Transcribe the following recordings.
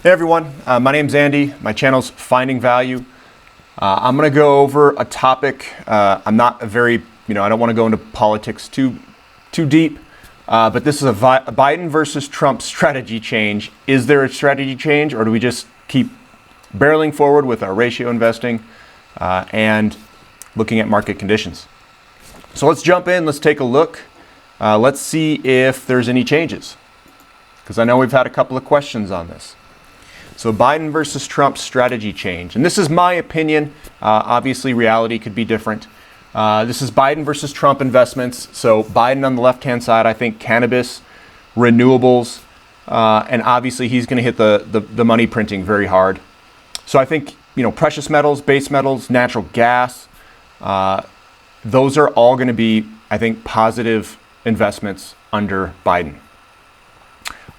Hey everyone, my name's Andy. My channel's Finding Value. I'm going to go over a topic. I'm not a very, I don't want to go into politics too deep, but this is a Biden versus Trump strategy change. Is there a strategy change, or do we just keep barreling forward with our ratio investing and looking at market conditions? So let's jump in. Let's take a look. Let's see if there's any changes, because I know we've had a couple of questions on this. So Biden versus Trump strategy change. And this is my opinion. Obviously, reality could be different. This is Biden versus Trump investments. So Biden on the left-hand side, I think cannabis, renewables, and obviously he's going to hit the money printing very hard. So I think, precious metals, base metals, natural gas, those are all going to be, I think, positive investments under Biden.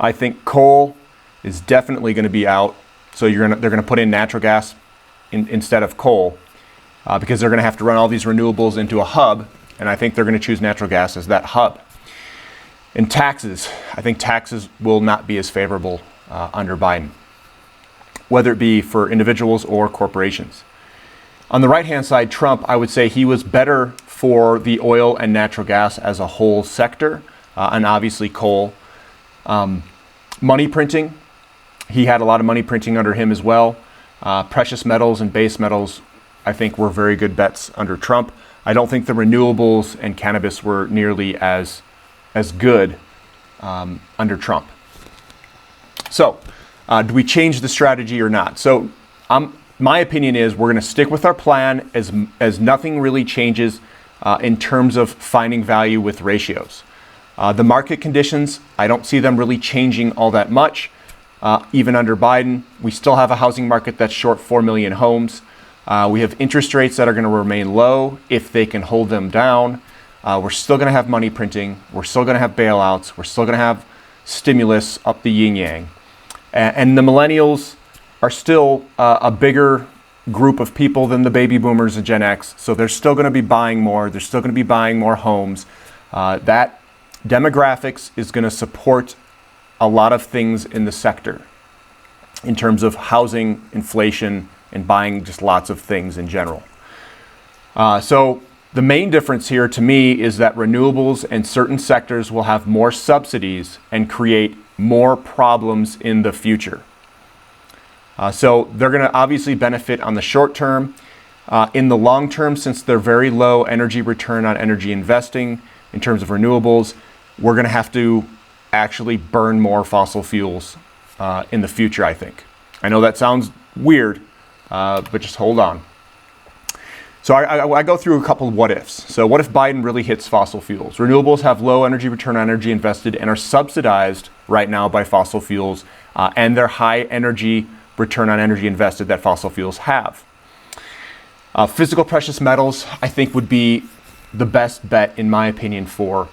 I think coal is definitely going to be out. So they're going to put in natural gas instead of coal because they're going to have to run all these renewables into a hub. And I think they're going to choose natural gas as that hub. And taxes, I think taxes will not be as favorable under Biden, whether it be for individuals or corporations. On the right-hand side, Trump, I would say he was better for the oil and natural gas as a whole sector, and obviously coal. Money printing, he had a lot of money printing under him as well. Precious metals and base metals, I think, were very good bets under Trump. I don't think the renewables and cannabis were nearly as good under Trump. So, do we change the strategy or not? So, my opinion is we're going to stick with our plan as nothing really changes in terms of finding value with ratios. The market conditions, I don't see them really changing all that much. Even under Biden, we still have a housing market that's short 4 million homes. We have interest rates that are going to remain low if they can hold them down. We're still going to have money printing. We're still going to have bailouts. We're still going to have stimulus up the yin-yang. And the millennials are still a bigger group of people than the baby boomers and Gen X. So they're still going to be buying more. They're still going to be buying more homes. That demographics is going to support a lot of things in the sector in terms of housing, inflation, and buying just lots of things in general. So the main difference here to me is that renewables and certain sectors will have more subsidies and create more problems in the future. So they're going to obviously benefit on the short term. In the long term, since they're very low energy return on energy investing in terms of renewables, we're going to have to actually burn more fossil fuels in the future, I think. I know that sounds weird, but just hold on. So I go through a couple of what ifs. So what if Biden really hits fossil fuels? Renewables have low energy return on energy invested and are subsidized right now by fossil fuels and their high energy return on energy invested that fossil fuels have. Physical precious metals, I think, would be the best bet, in my opinion, for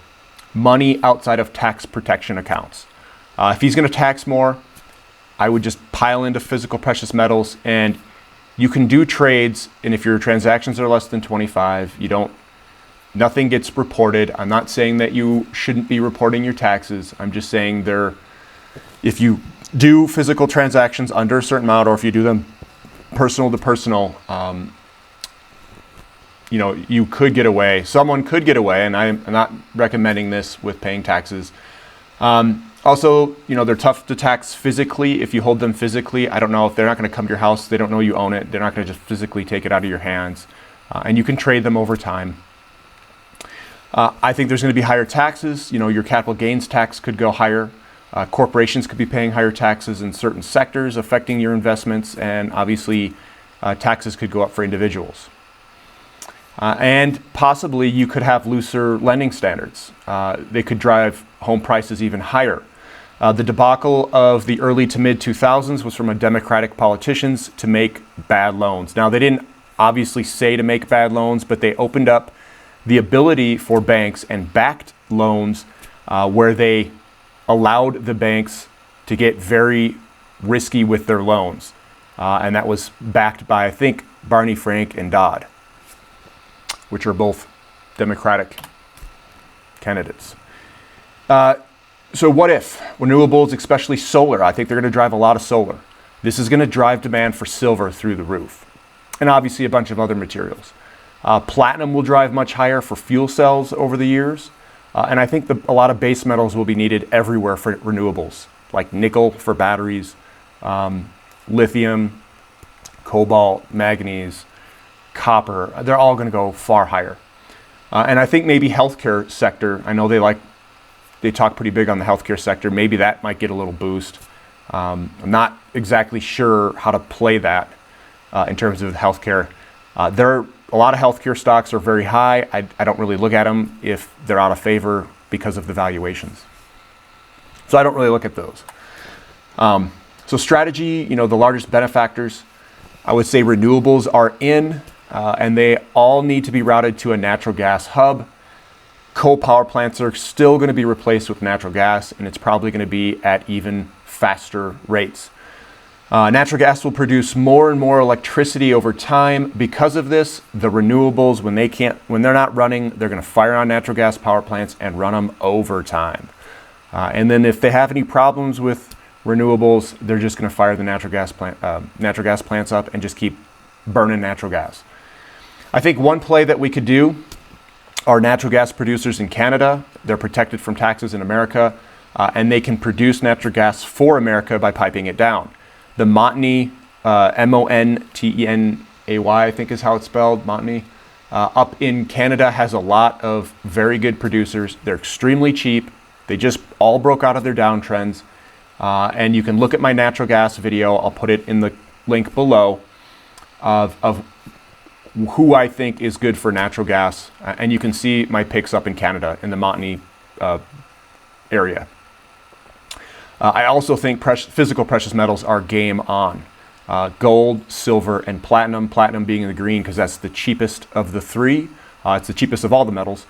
money outside of tax protection accounts. If he's going to tax more, I would just pile into physical precious metals, and you can do trades, and if your transactions are less than 25, nothing gets reported. I'm not saying that you shouldn't be reporting your taxes. I'm just saying if you do physical transactions under a certain amount, or if you do them personal to personal, you could get away. Someone could get away, and I'm not recommending this with paying taxes. Also, they're tough to tax physically. If you hold them physically, I don't know if they're not going to come to your house. They don't know you own it. They're not going to just physically take it out of your hands. And you can trade them over time. I think there's going to be higher taxes. Your capital gains tax could go higher. Corporations could be paying higher taxes in certain sectors, affecting your investments. And obviously, taxes could go up for individuals. And possibly you could have looser lending standards. They could drive home prices even higher. The debacle of the early to mid 2000s was from a Democratic politicians to make bad loans. Now, they didn't obviously say to make bad loans, but they opened up the ability for banks and backed loans where they allowed the banks to get very risky with their loans. And that was backed by, I think, Barney Frank and Dodd, which are both Democratic candidates. So what if renewables, especially solar? I think they're going to drive a lot of solar. This is going to drive demand for silver through the roof, and obviously a bunch of other materials. Platinum will drive much higher for fuel cells over the years, and I think a lot of base metals will be needed everywhere for renewables, like nickel for batteries, lithium, cobalt, manganese, copper. They're all going to go far higher. And I think maybe healthcare sector, I know they talk pretty big on the healthcare sector. Maybe that might get a little boost. I'm not exactly sure how to play that in terms of healthcare. A lot of healthcare stocks are very high. I don't really look at them if they're out of favor because of the valuations. So I don't really look at those. So strategy, the largest benefactors, I would say renewables are in, and they all need to be routed to a natural gas hub. Coal power plants are still going to be replaced with natural gas, and it's probably going to be at even faster rates. Natural gas will produce more and more electricity over time. Because of this, the renewables, when they're not running, they're going to fire on natural gas power plants and run them overtime. And then if they have any problems with renewables, they're just going to fire the natural gas plants up and just keep burning natural gas. I think one play that we could do are natural gas producers in Canada. They're protected from taxes in America, and they can produce natural gas for America by piping it down. The Montney, Montenay, I think is how it's spelled, Montney, up in Canada has a lot of very good producers. They're extremely cheap. They just all broke out of their downtrends. And you can look at my natural gas video. I'll put it in the link below of who I think is good for natural gas. And you can see my picks up in Canada in the Montney area. I also think physical precious metals are game on. Gold, silver, and platinum. Platinum being in the green because that's the cheapest of the three. It's the cheapest of all the metals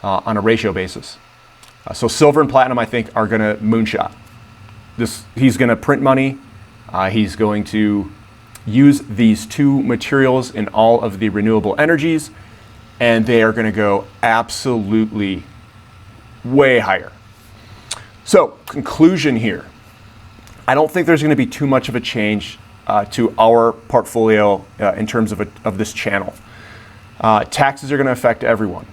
on a ratio basis. So silver and platinum, I think, are going to moonshot. He's going to print money. He's going to use these two materials in all of the renewable energies, and they are going to go absolutely way higher. So, conclusion here. I don't think there's going to be too much of a change to our portfolio in terms of this channel. Taxes are going to affect everyone.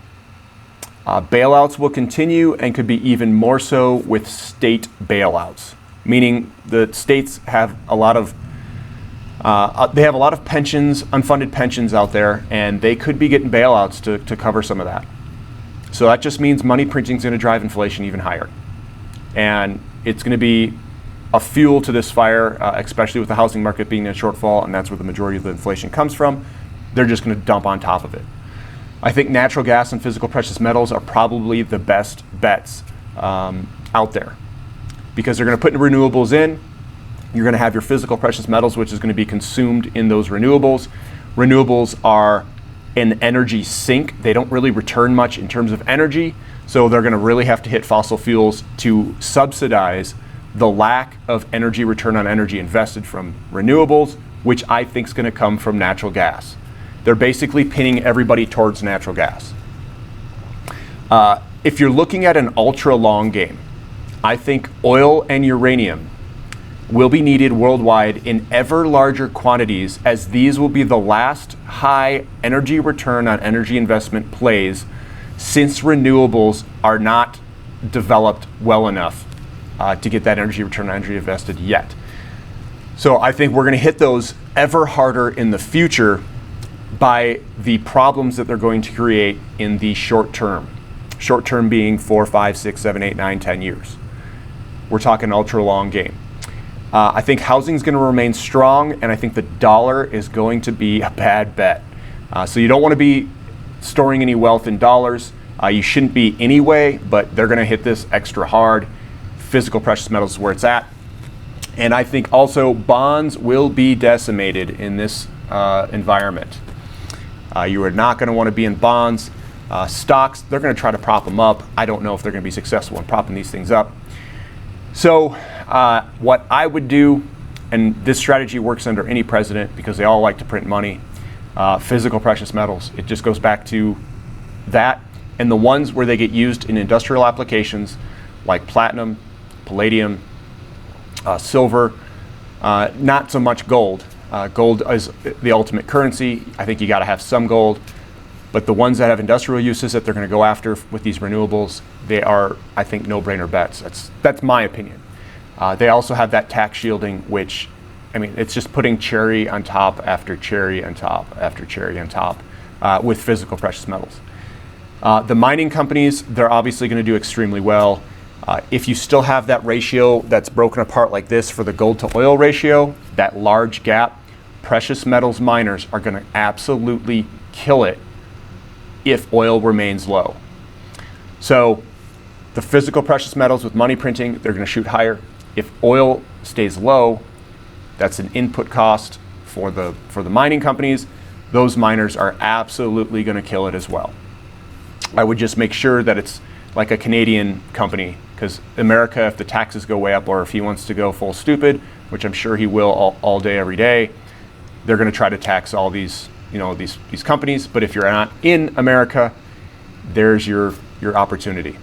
Bailouts will continue and could be even more so with state bailouts, meaning the states have a lot of pensions, unfunded pensions out there, and they could be getting bailouts to cover some of that. So that just means money printing is going to drive inflation even higher. And it's going to be a fuel to this fire, especially with the housing market being in a shortfall, and that's where the majority of the inflation comes from. They're just going to dump on top of it. I think natural gas and physical precious metals are probably the best bets out there because they're going to put renewables in. You're going to have your physical precious metals, which is going to be consumed in those renewables. Renewables are an energy sink. They don't really return much in terms of energy. So they're going to really have to hit fossil fuels to subsidize the lack of energy return on energy invested from renewables, which I think is going to come from natural gas. They're basically pinning everybody towards natural gas. If you're looking at an ultra long game, I think oil and uranium will be needed worldwide in ever larger quantities, as these will be the last high energy return on energy investment plays since renewables are not developed well enough to get that energy return on energy invested yet. So I think we're going to hit those ever harder in the future by the problems that they're going to create in the short term. Short term being 4, 5, 6, 7, 8, 9, 10 years. We're talking ultra long game. I think housing is going to remain strong, and I think the dollar is going to be a bad bet. So you don't want to be storing any wealth in dollars. You shouldn't be anyway, but they're going to hit this extra hard. Physical precious metals is where it's at. And I think also bonds will be decimated in this environment. You are not going to want to be in bonds. Stocks, they're going to try to prop them up. I don't know if they're going to be successful in propping these things up. So what I would do, and this strategy works under any president because they all like to print money, physical precious metals. It just goes back to that. And the ones where they get used in industrial applications like platinum, palladium, silver, Not so much gold. Gold is the ultimate currency. I think you got to have some gold. But the ones that have industrial uses that they're going to go after with these renewables, they are, I think, no-brainer bets. That's my opinion. They also have that tax shielding, which, I mean, it's just putting cherry on top after cherry on top after cherry on top with physical precious metals. The mining companies, they're obviously going to do extremely well. If you still have that ratio that's broken apart like this for the gold to oil ratio, that large gap, precious metals miners are going to absolutely kill it if oil remains low. So the physical precious metals with money printing, they're going to shoot higher. If oil stays low, that's an input cost for the mining companies. Those miners are absolutely going to kill it as well. I would just make sure that it's like a Canadian company, because America, if the taxes go way up, or if he wants to go full stupid, which I'm sure he will all day, every day, they're going to try to tax all these, these companies. But if you're not in America, there's your opportunity.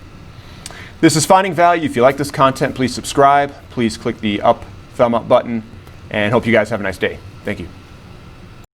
This is Finding Value. If you like this content, please subscribe. Please click the thumb up button, and hope you guys have a nice day. Thank you.